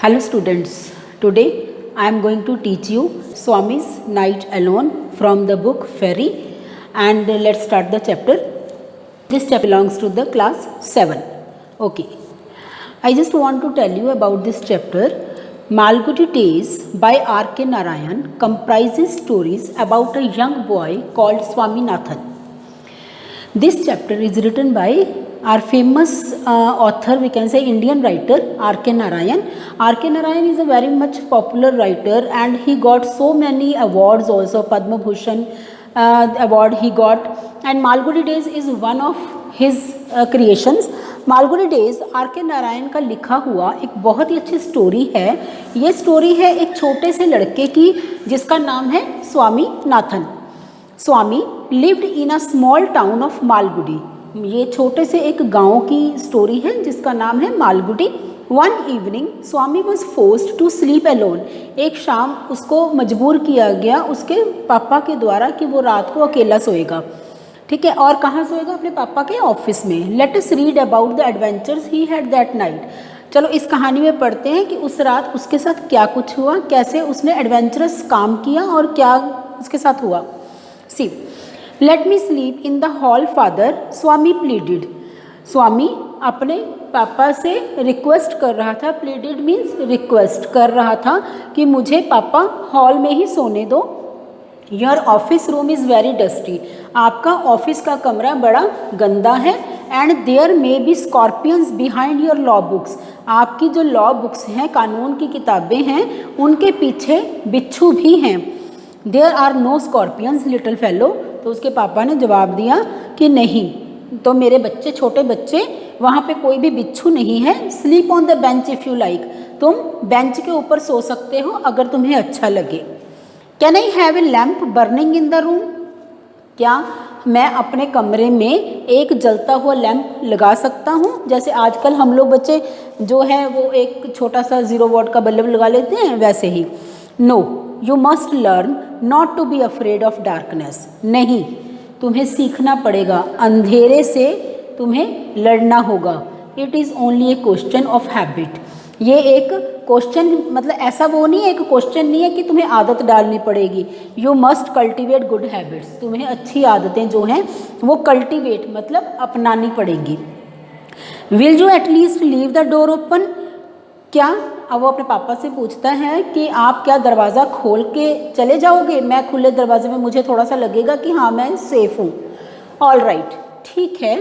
Hello students, today I am going to teach you Swami's Night Alone from the book Fairy, and let's start the chapter. This chapter belongs to the class 7. Okay, I just want to tell you about this chapter. Malgudi Days by R.K. Narayan comprises stories about a young boy called Swaminathan. This chapter is written by our famous author, we can say Indian writer R.K. Narayan. R.K. Narayan is a very much popular writer and he got so many awards also. Padma Bhushan award he got, and Malgudi Days is one of his creations. Malgudi days R K. Narayan का लिखा हुआ एक बहुत ही अच्छी story है. ये story है एक छोटे से लड़के की जिसका नाम है Swaminathan. Swami lived in a small town of Malgudi. ये छोटे से एक गांव की स्टोरी है जिसका नाम है Malgudi. One evening Swami was forced to sleep alone. एक शाम उसको मजबूर किया गया उसके पापा के द्वारा कि वो रात को अकेला सोएगा. ठीक है, और कहाँ सोएगा? अपने पापा के ऑफिस में. Let us read about the adventures he had that night. चलो इस कहानी में पढ़ते हैं कि उस रात उसके साथ क्या कुछ हुआ, कैसे उसने एडवेंचरस काम किया और क्या उसके साथ हुआ. See, let me sleep in the hall father, Swami pleaded. Swami अपने पापा से रिक्वेस्ट कर रहा था. प्लीडेड मीन्स रिक्वेस्ट कर रहा था कि मुझे पापा हॉल में ही सोने दो. Your office room is very dusty. आपका ऑफिस का कमरा बड़ा गंदा है. And there may be scorpions behind your law books. आपकी जो लॉ बुक्स हैं, कानून की किताबें हैं, उनके पीछे बिच्छू भी हैं. There are no scorpions little fellow. तो उसके पापा ने जवाब दिया कि नहीं, तो मेरे बच्चे, छोटे बच्चे, वहाँ पे कोई भी बिच्छू नहीं है. Sleep on the bench if you like. तुम बेंच के ऊपर सो सकते हो अगर तुम्हें अच्छा लगे. Can I have a lamp burning in the room. क्या मैं अपने कमरे में एक जलता हुआ लैम्प लगा सकता हूँ? जैसे आजकल हम लोग बच्चे जो है वो एक छोटा सा 0 वॉट का बल्ब लगा लेते हैं, वैसे ही. No, you must learn not to be afraid of darkness. नहीं, तुम्हें सीखना पड़ेगा, अंधेरे से तुम्हें लड़ना होगा. It is only a question of habit. ये एक क्वेश्चन, मतलब ऐसा वो नहीं है, एक क्वेश्चन नहीं है कि तुम्हें आदत डालनी पड़ेगी. You must cultivate good habits. तुम्हें अच्छी आदतें जो हैं वो कल्टिवेट मतलब अपनानी पड़ेगी. Will you at least leave the door open. क्या, अब वो अपने पापा से पूछता है कि आप क्या दरवाज़ा खोल के चले जाओगे? मैं खुले दरवाजे में मुझे थोड़ा सा लगेगा कि हाँ मैं सेफ़ हूँ. ऑल राइट, ठीक है,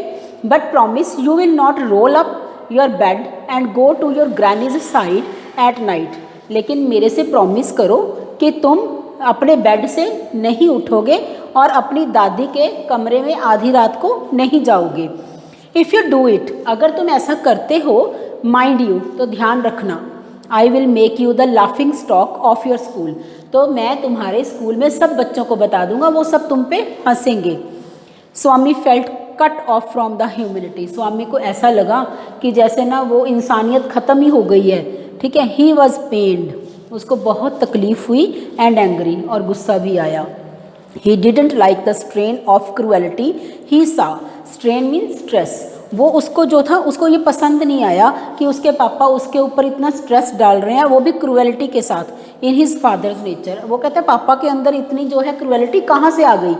but promise you will not roll up your bed and go to your granny's side at night. लेकिन मेरे से प्रॉमिस करो कि तुम अपने बेड से नहीं उठोगे और अपनी दादी के कमरे में आधी रात को नहीं जाओगे. इफ़ यू डू इट, अगर तुम ऐसा करते हो, माइंड यू, तो ध्यान रखना, I will make you the laughing stock of your school. तो मैं तुम्हारे स्कूल में सब बच्चों को बता दूंगा, वो सब तुम पे हंसेंगे. Swami felt cut off from the humility. Swami को ऐसा लगा कि जैसे ना वो इंसानियत ख़त्म ही हो गई है. ठीक है, ही वॉज पेन्ड. उसको बहुत तकलीफ हुई. एंड एंग्री, और गुस्सा भी आया. He didn't like the strain of cruelty he saw. Strain mean stress. वो उसको जो था उसको ये पसंद नहीं आया कि उसके पापा उसके ऊपर इतना स्ट्रेस डाल रहे हैं, वो भी क्रूएलिटी के साथ. In his father's nature. वो कहते हैं पापा के अंदर इतनी जो है क्रूएलिटी कहाँ से आ गई.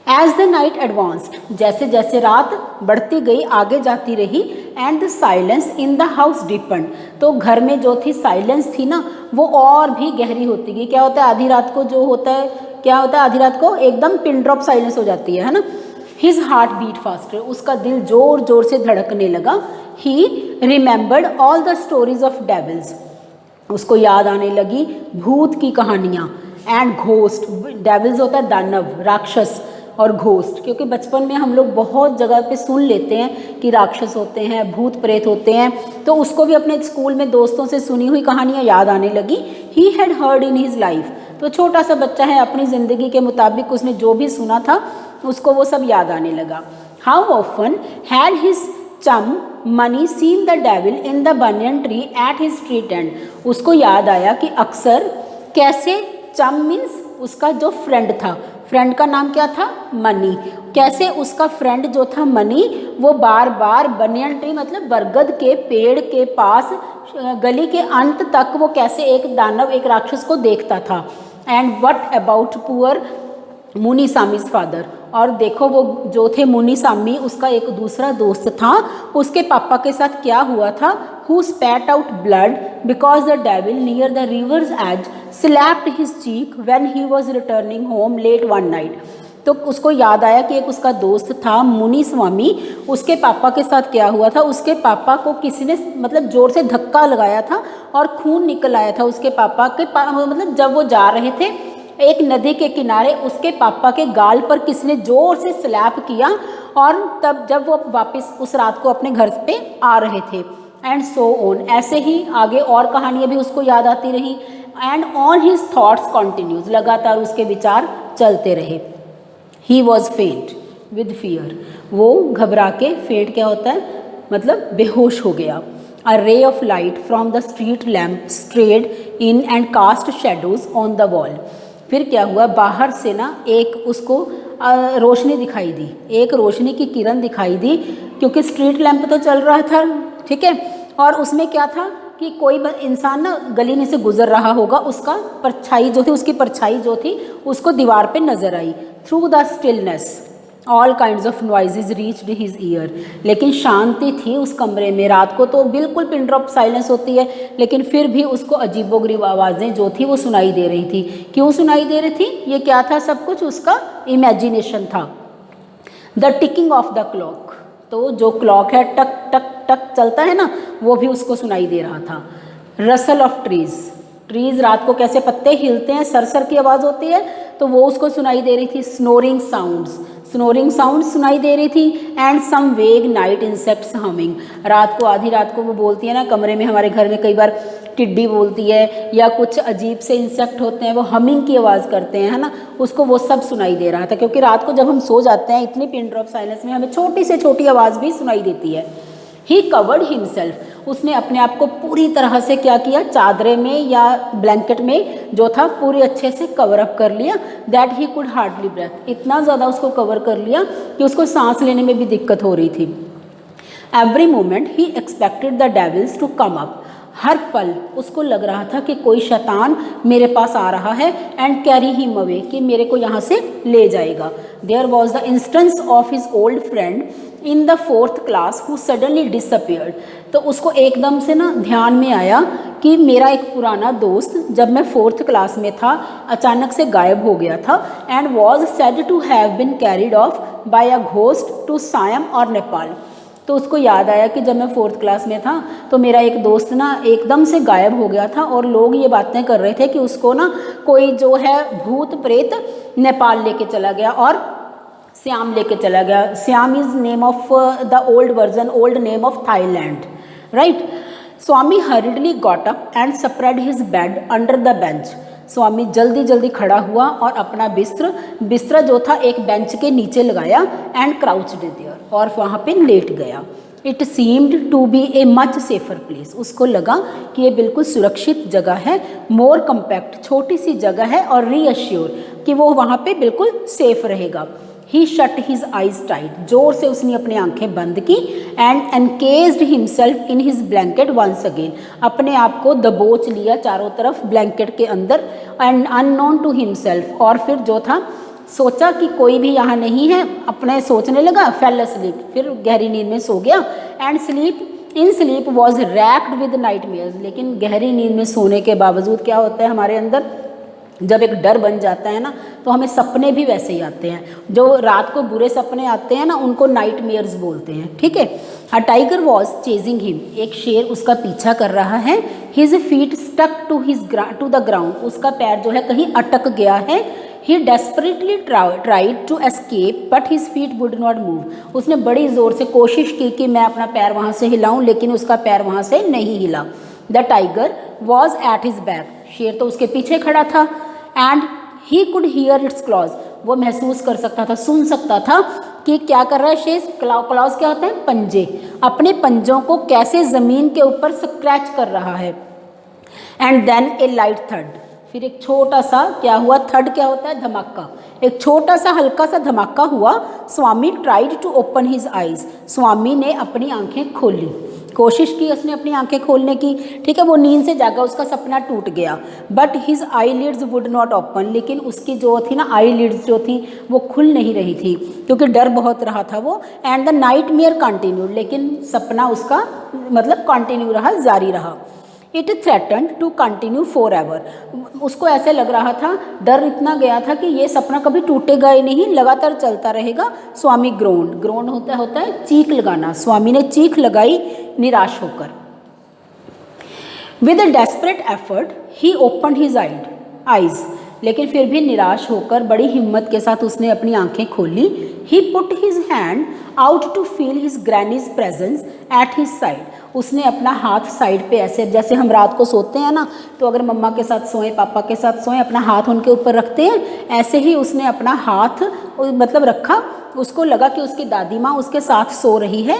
As the night advanced. जैसे जैसे रात बढ़ती गई, आगे जाती रही. And the silence in the house deepened. तो घर में जो थी साइलेंस थी ना, वो और भी गहरी होती गई. क्या होता है आधी रात को, जो होता है क्या होता है आधी रात को एकदम पिन ड्रॉप साइलेंस हो जाती है ना. His heart beat faster. उसका दिल जोर जोर से धड़कने लगा. He remembered all the stories of devils. उसको याद आने लगी भूत की कहानियाँ. And ghost. डेविल्स होता है दानव, राक्षस, और घोस्ट, क्योंकि बचपन में हम लोग बहुत जगह पे सुन लेते हैं कि राक्षस होते हैं, भूत प्रेत होते हैं. तो उसको भी अपने स्कूल में दोस्तों से सुनी हुई कहानियाँ याद आने लगी. He had heard in his life. तो छोटा सा बच्चा है, अपनी ज़िंदगी के मुताबिक उसने जो भी सुना था उसको वो सब याद आने लगा. हाउ ऑफन हैड हिज चम money seen the devil in the banyan tree at his street and. उसको याद आया कि अक्सर कैसे, चम मीन्स उसका जो फ्रेंड था, फ्रेंड का नाम क्या था? मनी. कैसे उसका फ्रेंड जो था मनी, वो बार बार बनियन ट्री मतलब बरगद के पेड़ के पास गली के अंत तक वो कैसे एक दानव, एक राक्षस को देखता था। And what about poor Munisami's father, और देखो वो जो थे मुनीसामी, उसका एक दूसरा दोस्त था, उसके पापा के साथ क्या हुआ था। Who spat out blood because the devil near the river's edge slapped his cheek when he was returning home late one night. तो उसको याद आया कि एक उसका दोस्त था मुनि स्वामी, उसके पापा के साथ क्या हुआ था। उसके पापा को किसी ने मतलब जोर से धक्का लगाया था और खून निकल आया था उसके पापा के मतलब जब वो जा रहे थे एक नदी के किनारे, उसके पापा के गाल पर किसी ने जोर से स्लैप किया, और तब जब वो वापस उस रात को अपने घर पे आ रहे थे। एंड सो ऑन, ऐसे ही आगे और कहानियाँ भी उसको याद आती रही। And on his thoughts continues, लगातार उसके विचार चलते रहे। ही वॉज फेंट विद फियर, वो घबरा के, फेंट क्या होता है मतलब बेहोश हो गया। A ray of light from the street lamp strayed in and cast shadows on the wall. फिर क्या हुआ, बाहर से ना एक उसको रोशनी दिखाई दी, एक रोशनी की किरण दिखाई दी, क्योंकि स्ट्रीट लैंप तो चल रहा था, ठीक है। और उसमें क्या था कि कोई इंसान ना गली में से गुजर रहा होगा, उसका परछाई जो थी, उसकी परछाई जो थी उसको दीवार पे नजर आई। Through the stillness all kinds of noises reached his ear, लेकिन शांति थी उस कमरे में। रात को तो बिल्कुल पिन ड्रॉप साइलेंस होती है, लेकिन फिर भी उसको अजीबोगरीब आवाज़ें जो थी वो सुनाई दे रही थी। क्यों सुनाई दे रही थी, ये क्या था, सब कुछ उसका इमेजिनेशन था। The ticking of the clock, तो जो क्लॉक है टक टक टक चलता है ना, वो भी उसको सुनाई दे रहा था। रसल ऑफ ट्रीज, ट्रीज रात को कैसे पत्ते हिलते हैं, सरसर की आवाज़ होती है, तो वो उसको सुनाई दे रही थी। स्नोरिंग साउंड्स, स्नोरिंग साउंड सुनाई दे रही थी। एंड सम वेग नाइट इंसेक्ट्स हमिंग, रात को आधी रात को वो बोलती है ना, कमरे में हमारे घर में कई बार टिड्डी बोलती है या कुछ अजीब से इंसेक्ट होते हैं, वो हमिंग की आवाज़ करते हैं, है ना, उसको वो सब सुनाई दे रहा था। क्योंकि रात को जब हम सो जाते हैं इतनी पिन ड्रॉप साइलेंस में हमें छोटी से छोटी आवाज़ भी सुनाई देती है। ही कवर्ड हिमसेल्फ, उसने अपने आप को पूरी तरह से क्या किया, चादरे में या ब्लैंकेट में जो था पूरी अच्छे से कवर अप कर लिया। That he could hardly breathe, इतना ज़्यादा उसको कवर कर लिया कि उसको सांस लेने में भी दिक्कत हो रही थी। Every moment he expected the devils to come up, हर पल उसको लग रहा था कि कोई शैतान मेरे पास आ रहा है। एंड कैरी हिम अवे, कि मेरे को यहाँ से ले जाएगा। There was the instance of his old friend in the 4th class who suddenly disappeared, तो उसको एकदम से ना ध्यान में आया कि मेरा एक पुराना दोस्त जब मैं 4th क्लास में था अचानक से गायब हो गया था। And was said to have been carried off by a ghost to Siam और नेपाल, तो उसको याद आया कि जब मैं 4th क्लास में था तो मेरा एक दोस्त ना एकदम से गायब हो गया था, और लोग ये बातें कर रहे थे कि उसको ना कोई जो है भूत प्रेत नेपाल लेके चला गया और श्याम लेके चला गया। Siam is name of the old version, old name of Thailand, right. Swami hurriedly got up and spread his bed under the bench, Swami जल्दी जल्दी खड़ा हुआ और अपना बिस्तर जो था एक बेंच के नीचे लगाया। एंड क्राउच्ड देयर, और वहाँ पे लेट गया। It seemed to be a much safer place, उसको लगा कि ये बिल्कुल सुरक्षित जगह है, मोर कम्पैक्ट, छोटी सी जगह है, और रीअश्योर कि वो वहाँ पे बिल्कुल सेफ रहेगा। He shut his eyes tight, जोर से उसने अपनी आंखें बंद की। And encased himself in his blanket once again, अपने आप को दबोच लिया चारों तरफ ब्लैंकेट के अंदर। एंड अननोन टू हिमसेल्फ, और फिर जो था सोचा कि कोई भी यहाँ नहीं है, अपने सोचने लगा। फेल अस्लीप, फिर गहरी नींद में सो गया। And sleep in sleep was raked with nightmares, लेकिन गहरी नींद में सोने के बावजूद क्या होता है हमारे अंदर, जब एक डर बन जाता है ना तो हमें सपने भी वैसे ही आते हैं। जो रात को बुरे सपने आते हैं ना उनको नाइटमेयर्स बोलते हैं, ठीक है। A tiger was chasing him, एक शेर उसका पीछा कर रहा है। His feet stuck to the ground, उसका पैर जो है कहीं अटक गया है। He desperately tried to escape but his feet would not move, उसने बड़ी ज़ोर से कोशिश की कि मैं अपना पैर वहाँ से हिलाऊं, लेकिन उसका पैर वहाँ से नहीं हिला। The tiger was at his back, शेर तो उसके पीछे खड़ा था। And he could hear it's clause, वो महसूस कर सकता था, सुन सकता था कि क्या कर रहा है शेर। क्लॉज क्या होते हैं, पंजे, अपने पंजों को कैसे ज़मीन के ऊपर स्क्रैच कर रहा है। एंड देन ए लाइट थड, फिर एक छोटा सा क्या हुआ, थड क्या होता है, धमाका, एक छोटा सा हल्का सा धमाका हुआ। Swami tried to open his eyes, Swami ने अपनी आंखें खोली। कोशिश की उसने अपनी आंखें खोलने की, ठीक है, वो नींद से जागा, उसका सपना टूट गया। But his eyelids would not open, लेकिन उसकी जो थी ना आई लिड्स जो थी वो खुल नहीं रही थी क्योंकि डर बहुत रहा था वो। And the nightmare continued, लेकिन सपना उसका मतलब कंटिन्यू रहा, जारी रहा। It threatened to continue forever, उसको ऐसे लग रहा था, डर इतना गया था कि ये सपना कभी टूटेगा ही नहीं, लगातार चलता रहेगा। स्वामी ग्रोन्ड, ग्रोन्ड होता है चीख लगाना, स्वामी ने चीख लगाई निराश होकर। With a desperate effort he open his eyes, लेकिन फिर भी निराश होकर बड़ी हिम्मत के साथ उसने अपनी आंखें खोली। He put his hand out to feel his granny's presence at his side, उसने अपना हाथ साइड पे ऐसे, जैसे हम रात को सोते हैं ना, तो अगर मम्मा के साथ सोएं, पापा के साथ सोएं, अपना हाथ उनके ऊपर रखते हैं, ऐसे ही उसने अपना हाथ मतलब रखा। उसको लगा कि उसकी दादी माँ उसके साथ सो रही है।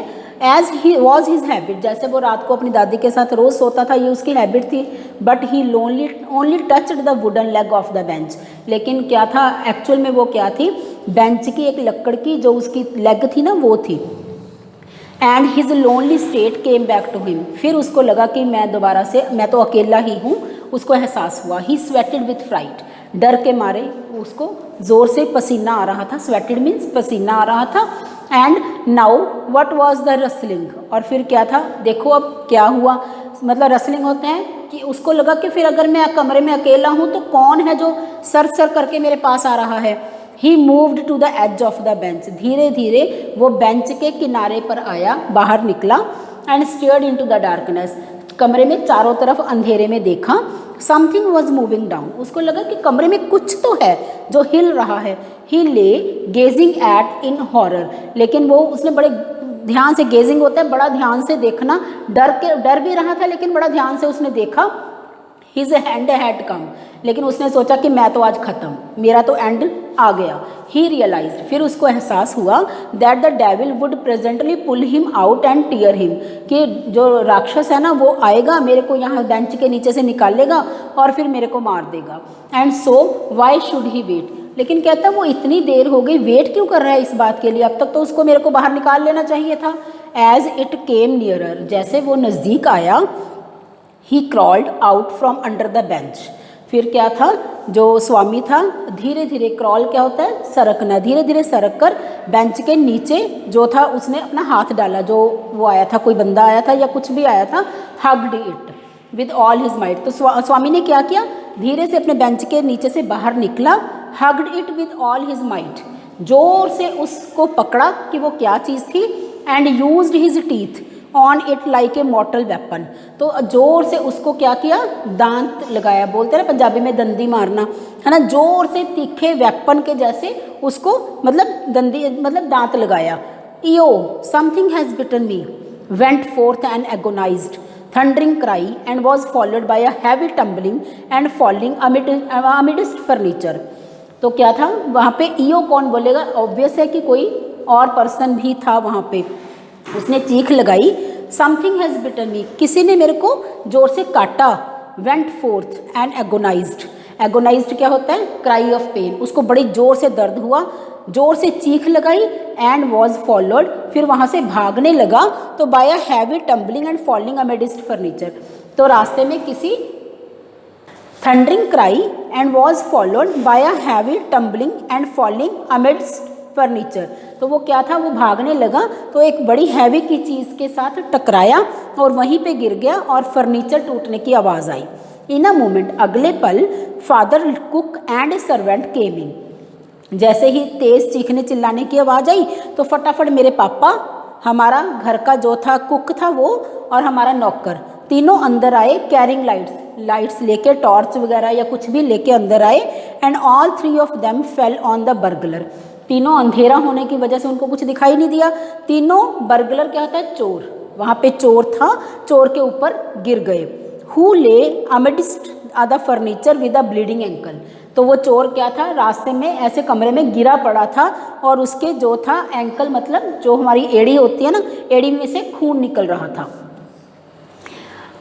As he was his habit, जैसे वो रात को अपनी दादी के साथ रोज़ सोता था, ये उसकी हैबिट थी। But he only touched the wooden leg of the bench, लेकिन क्या था एक्चुअल में, वो क्या थी, बेंच की एक लकड़ की जो उसकी लेग थी ना वो थी। And his lonely state came back to him, फिर उसको लगा कि मैं दोबारा से, मैं तो अकेला ही हूँ, उसको एहसास हुआ। ही स्वेटेड विथ फ्राइट, डर के मारे उसको ज़ोर से पसीना आ रहा था, स्वेटेड मीन्स पसीना आ रहा था। And now what was the rustling, और फिर क्या था, देखो अब क्या हुआ, मतलब रसलिंग होते हैं कि उसको लगा कि फिर अगर मैं कमरे में अकेला हूँ तो कौन है जो सर सर करके मेरे पास आ रहा है। He moved to the edge of the bench, धीरे धीरे वो बेंच के किनारे पर आया, बाहर निकला। And stared into the darkness, कमरे में चारों तरफ अंधेरे में देखा। समथिंग वॉज मूविंग डाउन, उसको लगा कि कमरे में कुछ तो है जो हिल रहा है। ही ले गेजिंग एट इन हॉरर, लेकिन वो उसने बड़े ध्यान से, गेजिंग होता है बड़ा ध्यान से देखना, डर भी रहा था लेकिन बड़ा ध्यान से उसने देखा। हिज एंड हैड कम, लेकिन उसने सोचा कि मैं तो आज ख़त्म, मेरा तो एंड आ गया। ही रियलाइज्ड, फिर उसको एहसास हुआ that the devil would presently pull him out and tear him, कि जो राक्षस है ना वो आएगा, मेरे को यहाँ बेंच के नीचे से निकालेगा और फिर मेरे को मार देगा। And so why should he wait, लेकिन कहता वो इतनी देर हो गई, वेट क्यों कर रहा है इस बात के लिए, अब तक तो उसको मेरे को बाहर निकाल लेना चाहिए था। एज इट केम नियरर, जैसे वो नज़दीक आया, he crawled out from under the bench, फिर क्या था, जो स्वामी था धीरे धीरे, क्रॉल क्या होता है, सरकना, धीरे धीरे सरक कर बेंच के नीचे जो था उसने अपना हाथ डाला, जो वो आया था, कोई बंदा आया था या कुछ भी आया था। Hugged it with all his might, तो स्वामी ने क्या किया, धीरे से अपने बेंच के नीचे से बाहर निकला। Hugged it with all his might, जोर से उसको पकड़ा कि वो क्या चीज़ थी। And used his teeth on it like a मॉर्टल weapon, तो जोर से उसको क्या किया, दांत लगाया, बोलते हैं ना पंजाबी में दंदी मारना, है ना, जोर से तीखे वेपन के जैसे उसको मतलब दंदी मतलब दांत लगाया। इयो something has bitten me went forth and agonized thundering cry and was followed by a heavy tumbling and falling amidst furniture. तो क्या था वहाँ पे, इयो कौन बोलेगा, ऑब्वियस है कि कोई और पर्सन भी था वहाँ पे। उसने चीख लगाई, समथिंग हैज़ बिटन मी, किसी ने मेरे को जोर से काटा। वेंट फोर्थ एंड एगोनाइज्ड, एगोनाइज्ड क्या होता है, क्राई ऑफ पेन, उसको बड़ी जोर से दर्द हुआ, जोर से चीख लगाई। एंड वॉज फॉलोड, फिर वहाँ से भागने लगा, तो by a heavy tumbling and falling amidst furniture, तो रास्ते में किसी thundering cry and was followed by a heavy tumbling and falling amidst furniture, तो वो क्या था, वो भागने लगा तो एक बड़ी हैवी की चीज़ के साथ टकराया और वहीं पे गिर गया और फर्नीचर टूटने की आवाज़ आई। इन अ मोमेंट, अगले पल, father cook and a servant came in, जैसे ही तेज़ चीखने चिल्लाने की आवाज़ आई तो फटाफट मेरे पापा, हमारा घर का जो था कुक था वो, और हमारा नौकर, तीनों अंदर आए, कैरिंग लाइट्स लेके, टॉर्च वगैरह या कुछ भी लेके अंदर आए। And all three of them fell on the burglar, तीनों अंधेरा होने की वजह से उनको कुछ दिखाई नहीं दिया, तीनों, बर्गलर क्या होता है, चोर, वहाँ पे चोर था, चोर के ऊपर गिर गए। Who lay amidst the furniture with a bleeding ankle, तो वो चोर क्या था, रास्ते में ऐसे कमरे में गिरा पड़ा था और उसके जो था एंकल, मतलब जो हमारी एड़ी होती है ना, एड़ी में से खून निकल रहा था।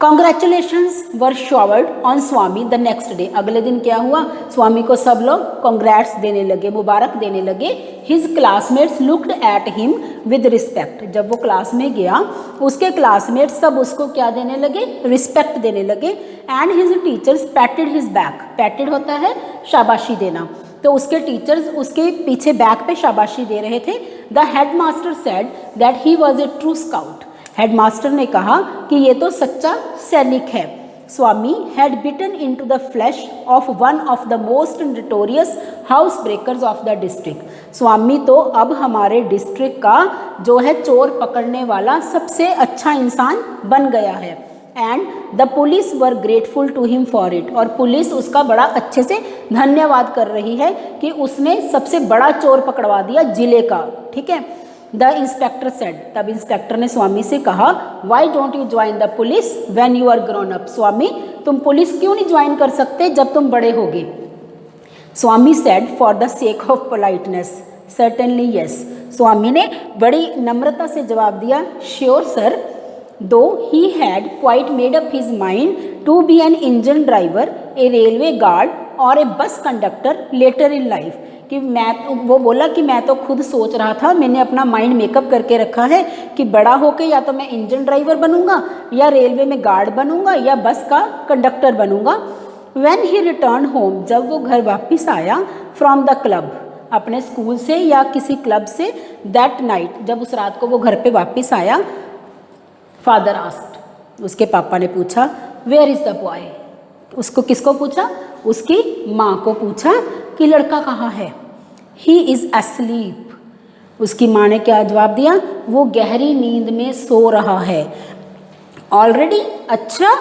Congratulations were showered on Swami the next day. अगले दिन क्या हुआ, स्वामी को सब लोग कॉन्ग्रेट्स देने लगे, मुबारक देने लगे। His classmates looked at him with respect. जब वो क्लास में गया उसके क्लासमेट्स सब उसको क्या देने लगे, रिस्पेक्ट देने लगे। And his teachers पैटेड his back. पैटेड होता है शाबाशी देना, तो उसके टीचर्स उसके पीछे बैक पे शाबाशी दे रहे थे। The headmaster said that he was a true scout. Headmaster ने कहा कि ये तो सच्चा सैनिक है। Swami had bitten into the flesh of one of the most notorious house breakers of the district. Swami तो अब हमारे डिस्ट्रिक्ट का जो है चोर पकड़ने वाला सबसे अच्छा इंसान बन गया है। And the police were grateful to him for it. और पुलिस उसका बड़ा अच्छे से धन्यवाद कर रही है कि उसने सबसे बड़ा चोर पकड़वा दिया जिले का। ठीक है। The inspector said. तब इंस्पेक्टर ने स्वामी से कहा, why don't you join the police when you are grown up. Swami तुम पुलिस क्यों नहीं ज्वाइन कर सकते जब तुम बड़े होगे। Swami said, for the sake of politeness certainly yes. Swami ने बड़ी नम्रता से जवाब दिया, sure sir. Though he had quite made up his mind to be an engine driver, a railway guard और a bus conductor letter in life. कि वो बोला कि मैं तो खुद सोच रहा था, मैंने अपना माइंड मेकअप करके रखा है कि बड़ा होके या तो मैं इंजन ड्राइवर बनूंगा या रेलवे में गार्ड बनूंगा या बस का कंडक्टर बनूंगा। When he return home. जब वो घर वापस आया फ्रॉम द क्लब, अपने स्कूल से या किसी क्लब से, दैट नाइट, जब उस रात को वो घर पे वापस आया, फादर आस्क्ड, उसके पापा ने पूछा, वेयर इज़ द बॉय। उसको किसको पूछा, उसकी माँ को पूछा कि लड़का कहाँ है। He is asleep। उसकी माँ ने क्या जवाब दिया, वो गहरी नींद में सो रहा है। ऑलरेडी। अच्छा।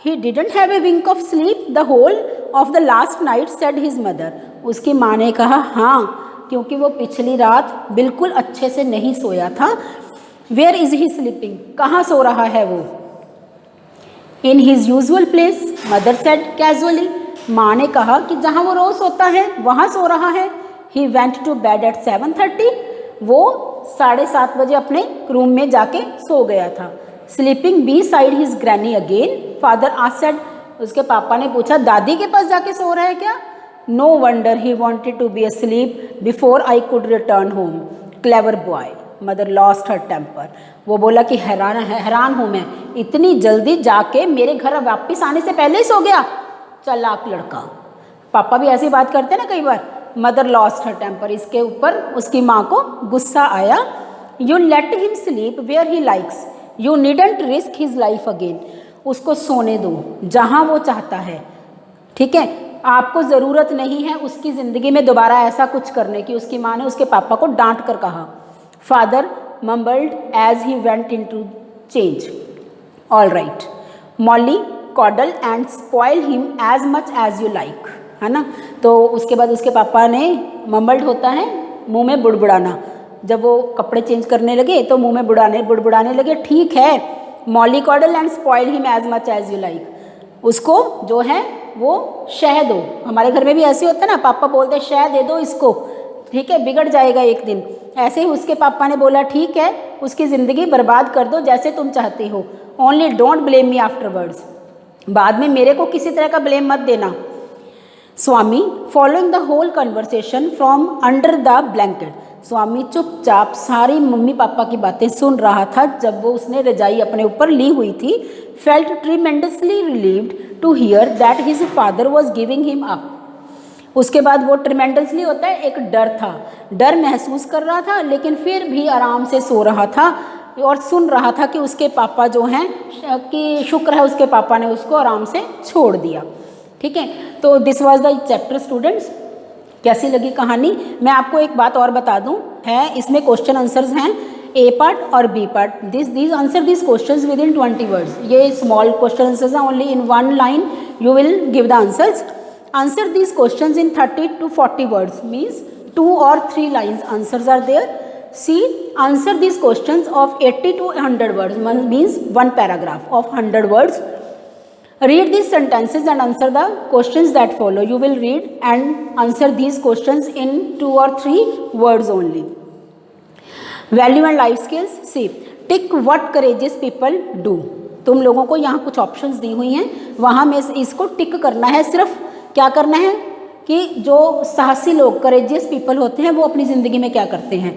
He didn't have a wink of sleep the whole of the last night said his mother. उसकी माँ ने कहा, हाँ, क्योंकि वो पिछली रात बिल्कुल अच्छे से नहीं सोया था। Where is he sleeping. कहाँ सो रहा है वो। In his usual place mother said casually. माँ ने कहा कि जहाँ वो रोज सोता है वहाँ सो रहा है। He went to bed at 7:30। वो 7:30 बजे अपने रूम में जाके सो गया था। Sleeping beside his granny again father asked. उसके पापा ने पूछा, दादी के पास जाके सो रहा है क्या। No wonder he wanted to be asleep before I could return home. Clever boy. Mother lost her temper. वो बोला कि हैरान हूँ मैं, इतनी जल्दी जाके मेरे घर वापस आने से पहले ही सो गया, चालाक लड़का। पापा भी ऐसी बात करते हैं ना कई बार। Mother lost her temper. इसके ऊपर उसकी माँ को गुस्सा आया। You let him sleep where he likes, you needn't risk his life again. उसको सोने दो जहाँ वो चाहता है। ठीक है, आपको ज़रूरत नहीं है उसकी ज़िंदगी में दोबारा ऐसा कुछ करने की। उसकी माँ ने उसके पापा को डांट कर कहा। Father mumbled as he went in to change. All right mollycoddle and spoil him as much as you like. है ना। तो उसके बाद उसके पापा ने, मम्बल्ड होता है मुंह में बुड़बुड़ाना, जब वो कपड़े चेंज करने लगे तो मुंह में बुड़बुड़ाने लगे। ठीक है, mollycoddle and spoil him as much as you like. उसको जो है वो शह दो। हमारे घर में भी ऐसे होता है ना, पापा बोलते हैं शह दे दो इसको, ठीक है, बिगड़ जाएगा एक दिन। ऐसे ही उसके पापा ने बोला, ठीक है, उसकी ज़िंदगी बर्बाद कर दो जैसे तुम चाहती हो, only don't blame me afterwards. बाद में मेरे को किसी तरह का ब्लेम मत देना। Swami following the whole conversation from under the blanket. Swami चुपचाप सारी मम्मी पापा की बातें सुन रहा था जब वो उसने रजाई अपने ऊपर ली हुई थी। Felt tremendously relieved to hear that his father was giving him up. उसके बाद वो ट्रिमेंडसली होता है, एक डर था, डर महसूस कर रहा था, लेकिन फिर भी आराम से सो रहा था और सुन रहा था कि उसके पापा जो हैं, कि शुक्र है उसके पापा ने उसको आराम से छोड़ दिया। ठीक है, तो this was the chapter students. कैसी लगी कहानी। मैं आपको एक बात और बता दूं, है इसमें क्वेश्चन आंसर्स हैं, ए पार्ट और B part. This answer this questions within 20 words. ये स्मॉल क्वेश्चन आंसर्स हैं, only in 1 line you will give the answers. Answer these questions in 30 to 40 words, means 2 or 3 lines answers are there. C, answer these questions of 80 to 100 words, means 1 paragraph of 100 words. Read these sentences and answer the questions that follow. You will read and answer these questions in 2 or 3 words only. Value and life skills. C, tick what courageous people do. तुम लोगों को यहाँ कुछ options दी हुई हैं, वहाँ में इसको टिक करना है। सिर्फ क्या करना है कि जो साहसी लोग, करेजियस पीपल होते हैं, वो अपनी ज़िंदगी में क्या करते हैं,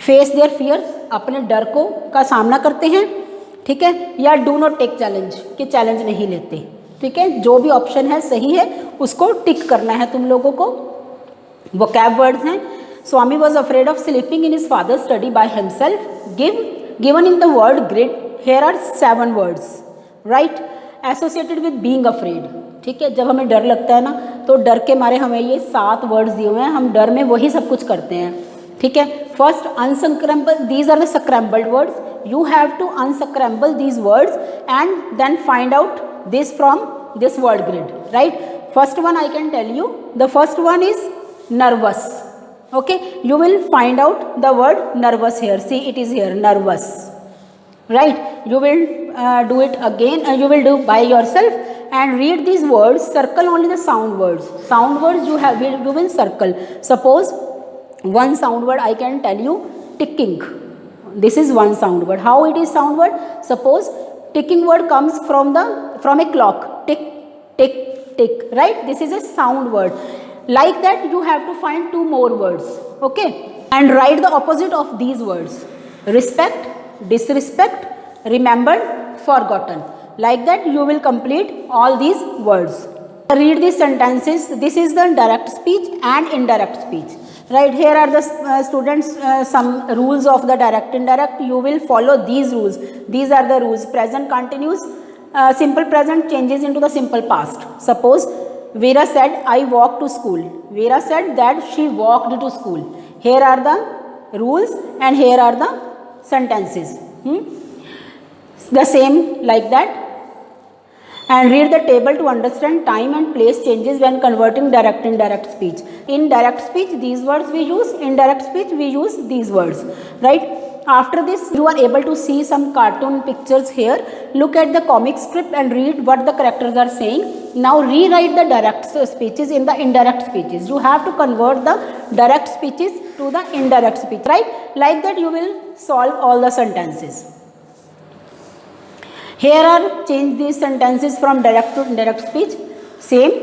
फेस देयर फियर्स, अपने डर को का सामना करते हैं, ठीक है, या डू नॉट टेक चैलेंज, कि चैलेंज नहीं लेते, ठीक है। जो भी ऑप्शन है सही है उसको टिक करना है तुम लोगों को। वोकैब वर्ड्स हैं, Swami was afraid of sleeping in his father study by himself, given in the word grid, here are 7 words, right, associated with being afraid, ठीक है। जब हमें डर लगता है ना तो डर के मारे हमें ये 7 वर्ड्स दिए हुए हैं, हम डर में वही सब कुछ करते हैं, ठीक है। First, unscramble, these are the scrambled words, you have to unscramble these words and then find out this from this word grid, right? First one I can tell you, the first one is nervous, okay. You will find out the word nervous here, see it is here, nervous, right? You will do it again, you will do by yourself and read these words, circle only the sound words. Sound words you will circle. Suppose one sound word I can tell you, ticking, this is one sound word. How it is sound word? Suppose ticking word comes from a clock, tick tick tick, right? This is a sound word. Like that you have to find 2 more words, okay, and write the opposite of these words, respect, disrespect, remembered, forgotten. Like that you will complete all these words. Read these sentences. This is the direct speech and indirect speech, right? Here are the students some rules of the direct indirect. You will follow these rules. These are the rules. Present continuous, simple present changes into the simple past. Suppose Veera said I walked to school, Veera said that she walked to school. Here are the rules and here are the sentences, the same like that. And read the table to understand time and place changes when converting direct indirect speech. In direct speech these words we use, indirect speech we use these words, right? After this you are able to see some cartoon pictures here. Look at the comic strip and read what the characters are saying. Now rewrite the direct speeches in the indirect speeches. You have to convert the direct speeches to the indirect speech, right? Like that you will solve all the sentences. Here are change these sentences from direct to indirect speech. Same.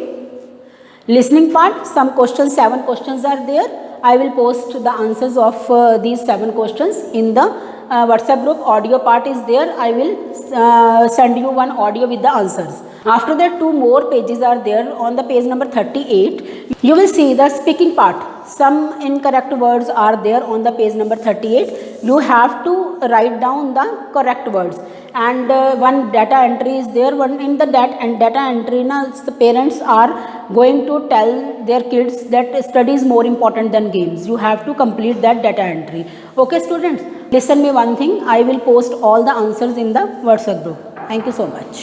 Listening part, some questions, 7 questions are there. I will post the answers of these 7 questions in the WhatsApp group. Audio part is there. I will send you one audio with the answers. After that 2 more pages are there. On the page number 38 you will see the speaking part. Some incorrect words are there on the page number 38. You have to write down the correct words. And one data entry is there. One in the data entry now the parents are going to tell their kids that study is more important than games. You have to complete that data entry, okay students. Listen me one thing, I will post all the answers in the WhatsApp group. Thank you so much.